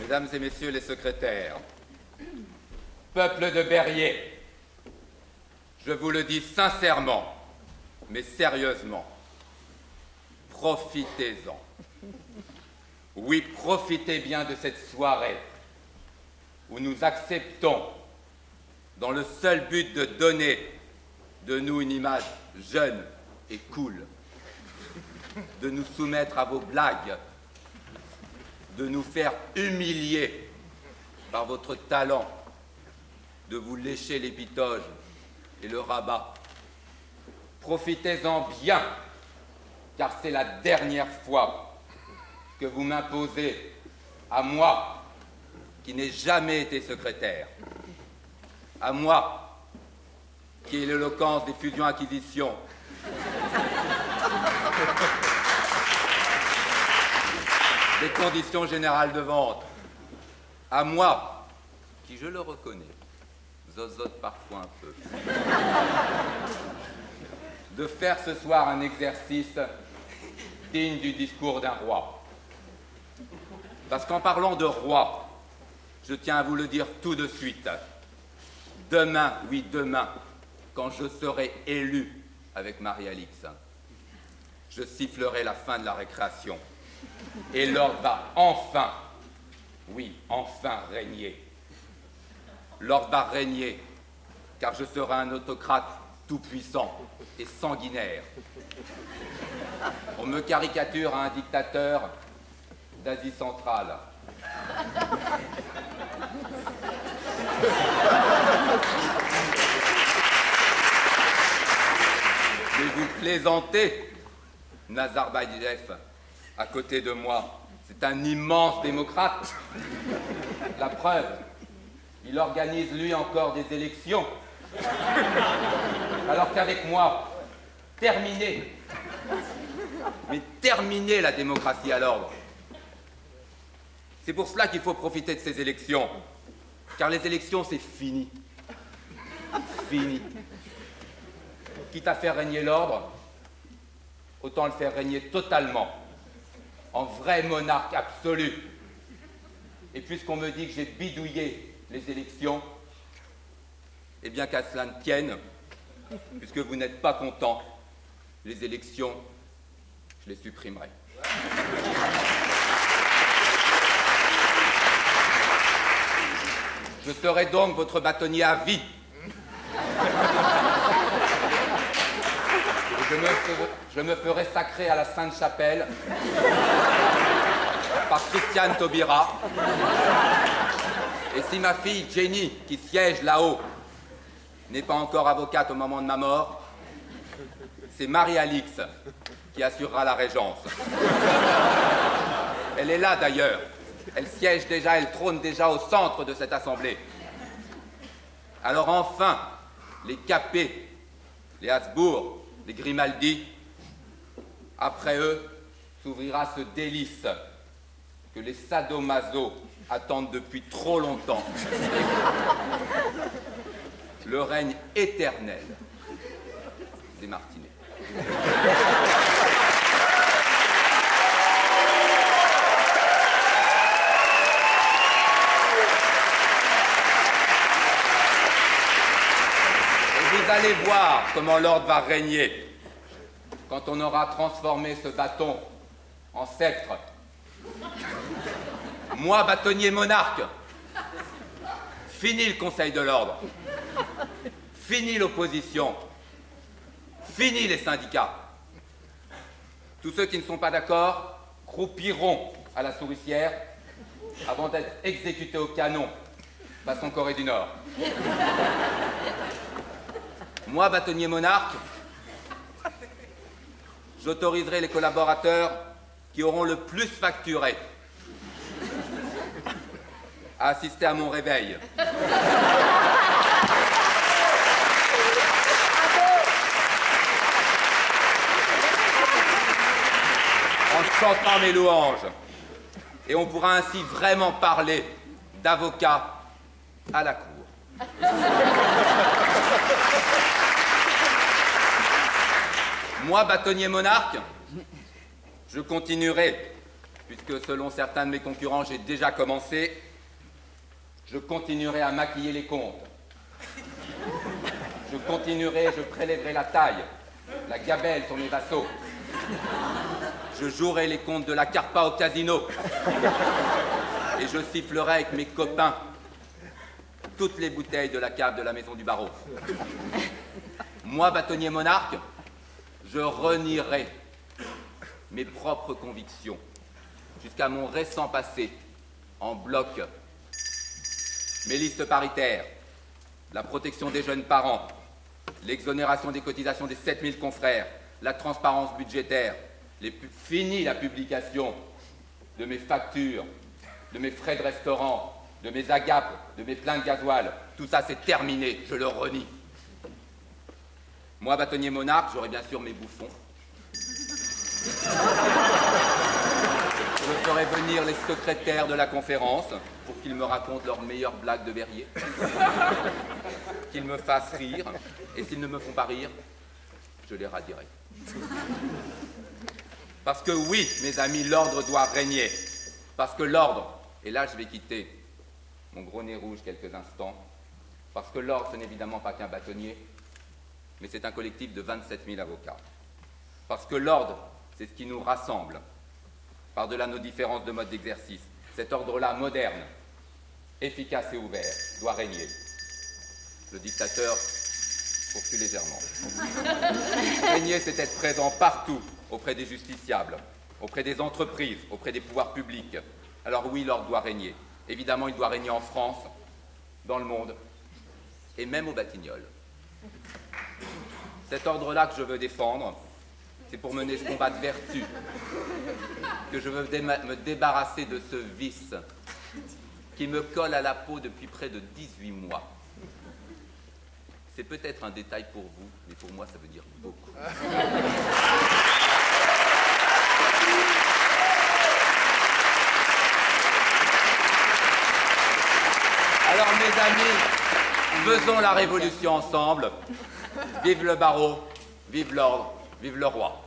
Mesdames et messieurs les secrétaires, peuple de Berrier, je vous le dis sincèrement, mais sérieusement, profitez-en. Oui, profitez bien de cette soirée où nous acceptons, dans le seul but de donner de nous une image jeune et cool, de nous soumettre à vos blagues, de nous faire humilier par votre talent, de vous lécher les pitoges et le rabat. Profitez-en bien, car c'est la dernière fois que vous m'imposez, à moi, qui n'ai jamais été secrétaire, à moi, qui ai l'éloquence des fusions-acquisitions, des conditions générales de vente, à moi, qui, je le reconnais, zozote parfois un peu, de faire ce soir un exercice digne du discours d'un roi. Parce qu'en parlant de roi, je tiens à vous le dire tout de suite, demain, oui demain, quand je serai élu avec Marie-Alix, je sifflerai la fin de la récréation. Et l'ordre va enfin, oui, enfin régner. L'ordre va régner, car je serai un autocrate tout-puissant et sanguinaire. On me caricature à un dictateur d'Asie centrale. Mais vous plaisantez, Nazarbayev, à côté de moi. C'est un immense démocrate. La preuve, il organise lui encore des élections. Alors qu'avec moi, terminé. Mais terminé la démocratie à l'ordre. C'est pour cela qu'il faut profiter de ces élections. Car les élections, c'est fini. Fini. Quitte à faire régner l'ordre, autant le faire régner totalement, en vrai monarque absolu. Et puisqu'on me dit que j'ai bidouillé les élections, eh bien qu'à cela ne tienne, puisque vous n'êtes pas content, les élections, je les supprimerai. Je serai donc votre bâtonnier à vie. Je me ferai sacrer à la Sainte-Chapelle par Christiane Taubira. Et si ma fille Jenny, qui siège là-haut, n'est pas encore avocate au moment de ma mort, c'est Marie-Alix qui assurera la régence. Elle est là d'ailleurs. Elle siège déjà, elle trône déjà au centre de cette assemblée. Alors enfin, les Capet, les Habsbourg, les Grimaldi, après eux, s'ouvrira ce délice que les sadomaso attendent depuis trop longtemps. Le règne éternel des Martinets. Vous allez voir comment l'ordre va régner quand on aura transformé ce bâton en sceptre. Moi, bâtonnier monarque, fini le Conseil de l'ordre, fini l'opposition, fini les syndicats. Tous ceux qui ne sont pas d'accord croupiront à la souricière avant d'être exécutés au canon, façon Corée du Nord. Moi, bâtonnier monarque, j'autoriserai les collaborateurs qui auront le plus facturé à assister à mon réveil. En chantant mes louanges. Et on pourra ainsi vraiment parler d'avocat à la cour. Moi, bâtonnier monarque, je continuerai puisque selon certains de mes concurrents, j'ai déjà commencé, je continuerai à maquiller les comptes. Je continuerai, je prélèverai la taille, la gabelle sur mes vassaux. Je jouerai les comptes de la Carpa au casino. Et je sifflerai avec mes copains toutes les bouteilles de la cave de la maison du barreau. Moi, bâtonnier monarque, je renierai mes propres convictions jusqu'à mon récent passé en bloc. Mes listes paritaires, la protection des jeunes parents, l'exonération des cotisations des 7000 confrères, la transparence budgétaire, fini la publication de mes factures, de mes frais de restaurant, de mes agapes, de mes pleins de gasoil. Tout ça, c'est terminé, je le renie. Moi, bâtonnier monarque, j'aurai bien sûr mes bouffons. Je ferai venir les secrétaires de la conférence pour qu'ils me racontent leurs meilleures blagues de Berrier, qu'ils me fassent rire, et s'ils ne me font pas rire, je les radierai. Parce que oui, mes amis, l'ordre doit régner. Parce que l'ordre, et là je vais quitter mon gros nez rouge quelques instants, parce que l'ordre, ce n'est évidemment pas qu'un bâtonnier, mais c'est un collectif de 27 000 avocats. Parce que l'ordre, c'est ce qui nous rassemble, par-delà nos différences de mode d'exercice. Cet ordre-là, moderne, efficace et ouvert, doit régner. Le dictateur poursuit légèrement. Régner, c'est être présent partout, auprès des justiciables, auprès des entreprises, auprès des pouvoirs publics. Alors oui, l'ordre doit régner. Évidemment, il doit régner en France, dans le monde, et même aux Batignolles. Cet ordre-là que je veux défendre, c'est pour mener ce combat de vertu, que je veux me débarrasser de ce vice qui me colle à la peau depuis près de 18 mois. C'est peut-être un détail pour vous, mais pour moi, ça veut dire beaucoup. Alors, mes amis, faisons la révolution ensemble. Vive le barreau, vive l'ordre, vive le roi.